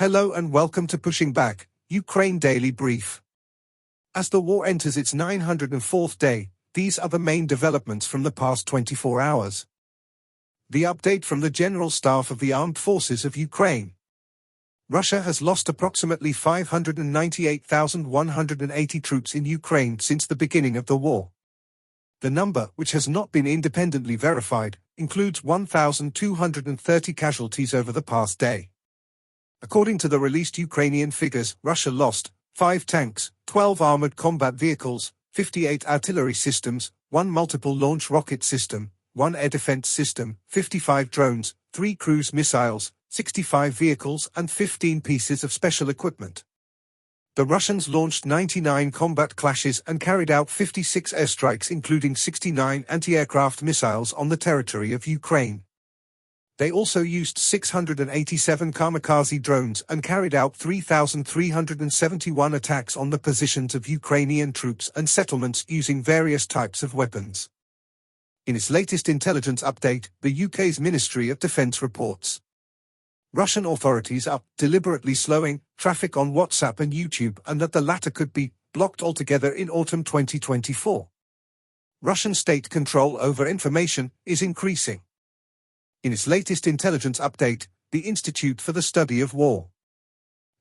Hello and welcome to Pushing Back, Ukraine Daily Brief. As the war enters its 904th day, these are the main developments from the past 24 hours. The update from the General Staff of the Armed Forces of Ukraine. Russia has lost approximately 598,180 troops in Ukraine since the beginning of the war. The number, which has not been independently verified, includes 1,230 casualties over the past day. According to the released Ukrainian figures, Russia lost 5 tanks, 12 armored combat vehicles, 58 artillery systems, 1 multiple launch rocket system, 1 air defense system, 55 drones, 3 cruise missiles, 65 vehicles and 15 pieces of special equipment. The Russians launched 99 combat clashes and carried out 56 airstrikes, including 69 anti-aircraft missiles on the territory of Ukraine. They also used 687 kamikaze drones and carried out 3,371 attacks on the positions of Ukrainian troops and settlements using various types of weapons. In its latest intelligence update, the UK's Ministry of Defence reports Russian authorities are deliberately slowing traffic on WhatsApp and YouTube, and that the latter could be blocked altogether in autumn 2024. Russian state control over information is increasing. In its latest intelligence update, the Institute for the Study of War.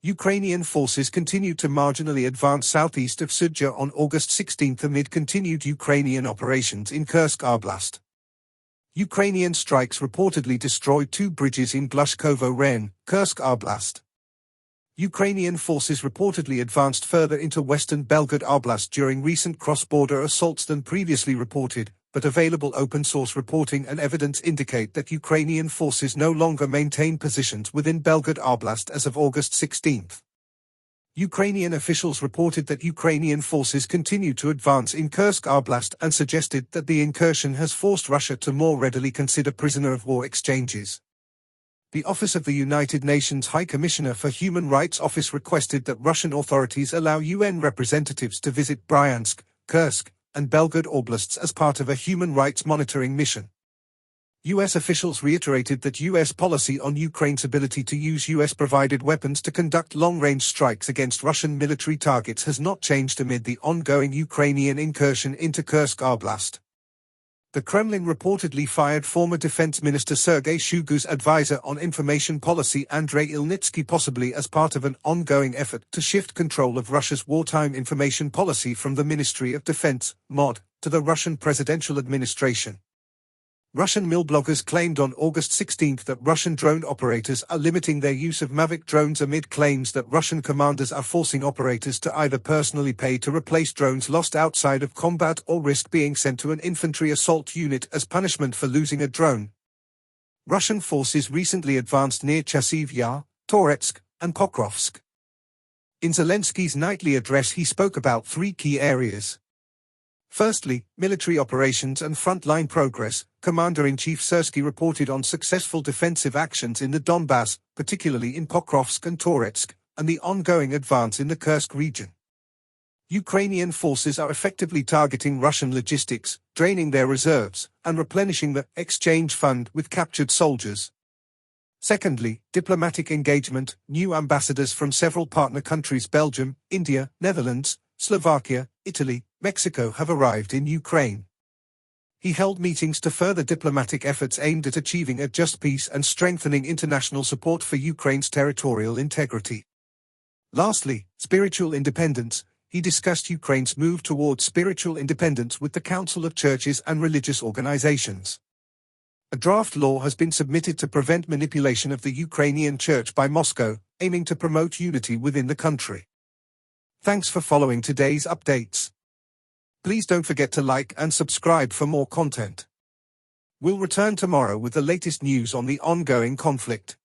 Ukrainian forces continued to marginally advance southeast of Sudzha on August 16 amid continued Ukrainian operations in Kursk Oblast. Ukrainian strikes reportedly destroyed 2 bridges in Glushkovo Raion, Kursk Oblast. Ukrainian forces reportedly advanced further into western Belgorod Oblast during recent cross-border assaults than previously reported, but available open-source reporting and evidence indicate that Ukrainian forces no longer maintain positions within Belgorod Oblast as of August 16. Ukrainian officials reported that Ukrainian forces continue to advance in Kursk Oblast and suggested that the incursion has forced Russia to more readily consider prisoner of war exchanges. The Office of the United Nations High Commissioner for Human Rights Office requested that Russian authorities allow UN representatives to visit Bryansk, Kursk, and Belgorod Oblasts as part of a human rights monitoring mission. U.S. officials reiterated that U.S. policy on Ukraine's ability to use U.S.-provided weapons to conduct long-range strikes against Russian military targets has not changed amid the ongoing Ukrainian incursion into Kursk Oblast. The Kremlin reportedly fired former Defense Minister Sergei Shoigu's advisor on information policy Andrei Ilnitsky, possibly as part of an ongoing effort to shift control of Russia's wartime information policy from the Ministry of Defense, MOD, to the Russian presidential administration. Russian milbloggers claimed on August 16 that Russian drone operators are limiting their use of Mavic drones amid claims that Russian commanders are forcing operators to either personally pay to replace drones lost outside of combat or risk being sent to an infantry assault unit as punishment for losing a drone. Russian forces recently advanced near Chasiv Yar, Toretsk, and Pokrovsk. In Zelensky's nightly address, he spoke about 3 key areas. Firstly, military operations and frontline progress. Commander-in-Chief Syrsky reported on successful defensive actions in the Donbass, particularly in Pokrovsk and Toretsk, and the ongoing advance in the Kursk region. Ukrainian forces are effectively targeting Russian logistics, draining their reserves, and replenishing the exchange fund with captured soldiers. Secondly, diplomatic engagement. New ambassadors from several partner countries, Belgium, India, Netherlands, Slovakia, Italy, Mexico, have arrived in Ukraine. He held meetings to further diplomatic efforts aimed at achieving a just peace and strengthening international support for Ukraine's territorial integrity. Lastly, spiritual independence. He discussed Ukraine's move towards spiritual independence with the Council of Churches and Religious Organizations. A draft law has been submitted to prevent manipulation of the Ukrainian Church by Moscow, aiming to promote unity within the country. Thanks for following today's updates. Please don't forget to like and subscribe for more content. We'll return tomorrow with the latest news on the ongoing conflict.